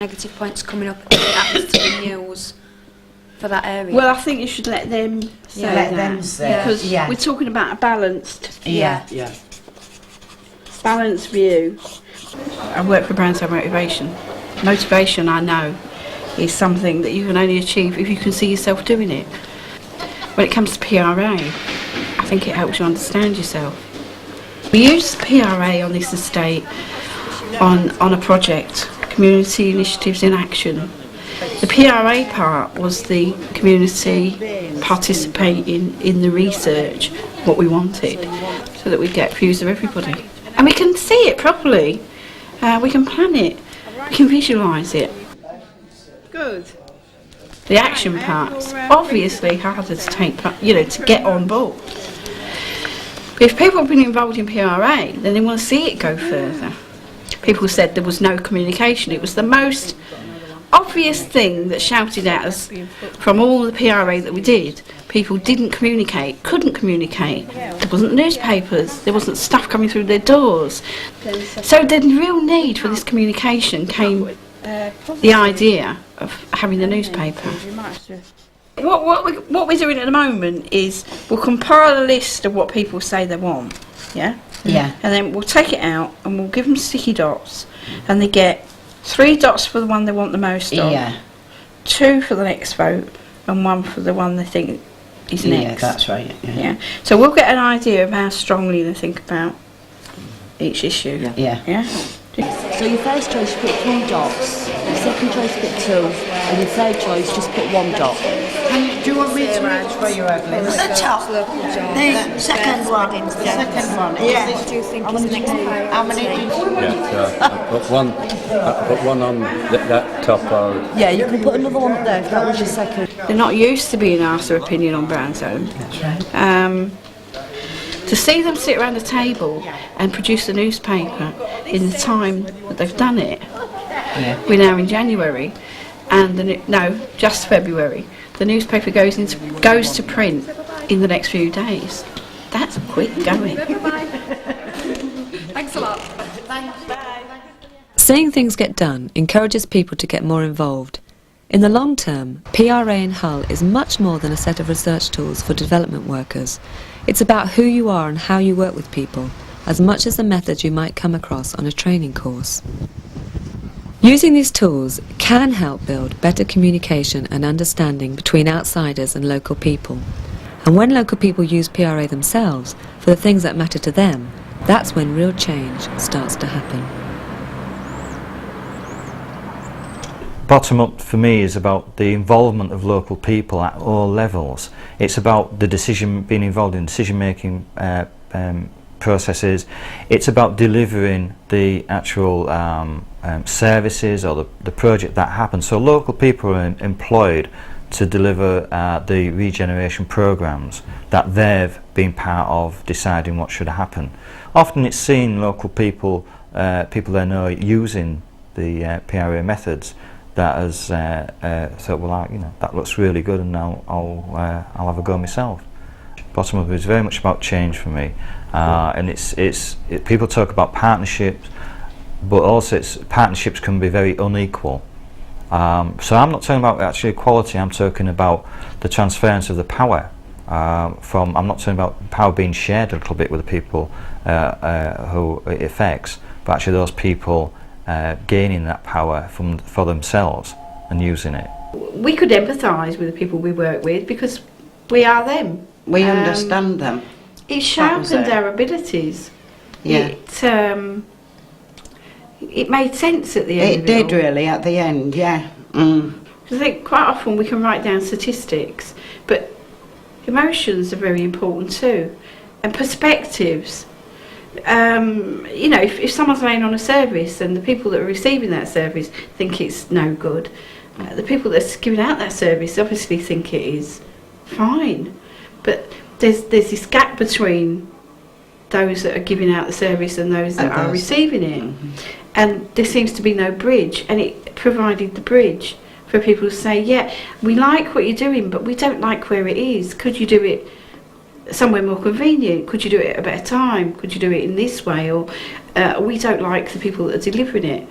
negative points coming up if it happens to the news for that area? Well, I think you should let them say that. Because we're talking about a balanced balanced view. I work for Brownside Motivation. Motivation, I know, is something that you can only achieve if you can see yourself doing it. When it comes to PRA, I think it helps you understand yourself. We used PRA on this estate on a project, Community Initiatives in Action. The PRA part was the community participating in the research, what we wanted, so that we get views of everybody. And we can see it properly, we can plan it, we can visualise it. Good. The action part's obviously harder to take, to get on board. But if people have been involved in PRA, then they want to see it go further. People said there was no communication. It was the most obvious thing that shouted at us from all the PRA that we did. People didn't communicate, couldn't communicate. There wasn't newspapers, there wasn't stuff coming through their doors. So the real need for this communication came the idea of having the newspaper. What we're doing at the moment is we'll compile a list of what people say they want, yeah? And then we'll take it out and we'll give them sticky dots, and they get 3 dots for the one they want the most of, 2 for the next vote, and 1 for the one they think is next. Yeah, that's right. Yeah. So we'll get an idea of how strongly they think about each issue. Yeah. So your first choice, you put 3 dots, your second choice, put 2, and your third choice, just put 1 dot. Do you want me to read for you, Evelyn? The top, the second one. Yeah. What do you think is the next priority? How many? Put one on that top. Yeah, you can put another one up there if that was your second. They're not used to being asked their opinion on Brownstone. That's right. To see them sit around a table and produce a newspaper in the time that they've done it, we're now in January, and just February. The newspaper goes to print in the next few days. That's quick going. Thanks a lot. Seeing things get done encourages people to get more involved. In the long term, PRA in Hull is much more than a set of research tools for development workers. It's about who you are and how you work with people, as much as the methods you might come across on a training course. Using these tools can help build better communication and understanding between outsiders and local people. And when local people use PRA themselves for the things that matter to them, that's when real change starts to happen. Bottom up for me is about the involvement of local people at all levels. It's about the being involved in decision-making processes. It's about delivering the actual services or the project that happens. So local people are employed to deliver the regeneration programs that they've been part of deciding what should happen. Often it's seen local people they know using the PRA methods that has thought, well, that looks really good, and now I'll have a go myself. Bottom up is very much about change for me, and people talk about partnerships, but also partnerships can be very unequal. So I'm not talking about actually equality. I'm talking about the transference of the power. I'm not talking about power being shared a little bit with the people who it affects, but actually those people gaining that power for themselves and using it. We could empathise with the people we work with because we are them. We understand them. It sharpened our abilities. Yeah. It made sense at the end. It did really at the end, yeah. I think quite often we can write down statistics, but emotions are very important too, and perspectives. If someone's laying on a service and the people that are receiving that service think it's no good, the people that's giving out that service obviously think it is fine. But there's this gap between those that are giving out the service and those that are receiving it. And there seems to be no bridge, and it provided the bridge for people to say, yeah, we like what you're doing, but we don't like where it is. Could you do it somewhere more convenient? Could you do it at a better time? Could you do it in this way? Or we don't like the people that are delivering it.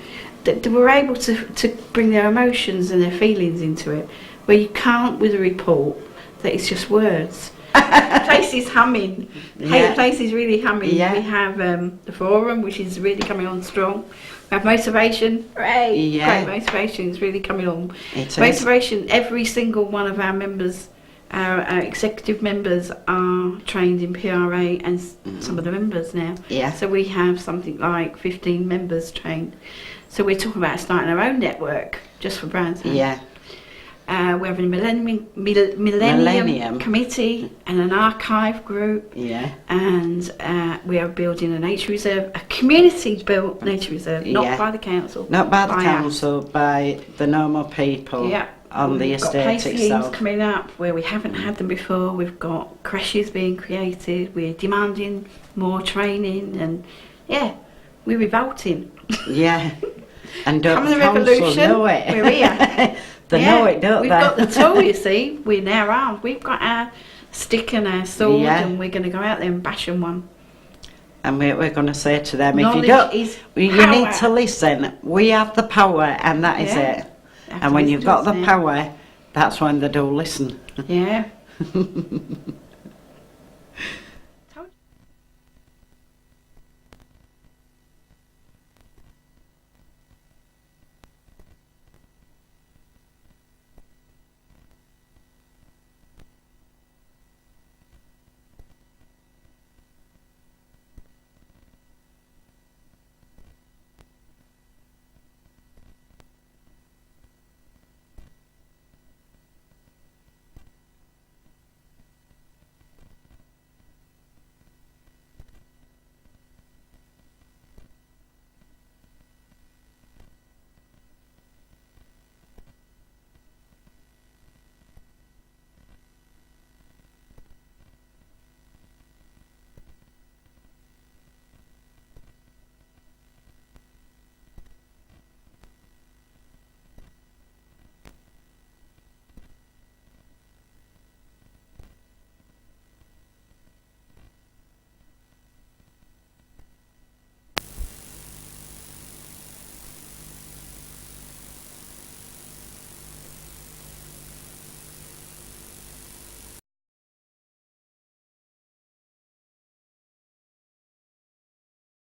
they were able to bring their emotions and their feelings into it, where you can't with a report that it's just words. The place is humming. Yeah. The place is really humming. Yeah. We have the forum, which is really coming on strong. We have motivation. Hooray! Yeah. Great motivation is really coming on. It is. Motivation. Every single one of our members, our executive members, are trained in PRA, and some of the members now. Yeah. So we have something like 15 members trained. So we're talking about starting our own network just for Brownstown. Yeah. We have a Millennium Committee and an archive group, Yeah. and we are building a nature reserve, a community-built nature reserve, not Yeah. by the council. Not by the us. council, by the normal people Yeah. on the We've got estate play schemes itself. coming up where we haven't had them before. We've got creches being created. We're demanding more training, and yeah, we're revolting. Yeah. And don't Come the the council revolution, know it? we're here. They know it, don't we've they? got the tool, you see. We're now armed. We've got our stick and our sword, Yeah. and we're going to go out there and bash them one. And we're going to say to them, if Knowledge you don't, is you power. need to listen. We have the power, and that is Yeah. it. Have And to when listen you've to got us the now. power, that's when they do listen. Yeah.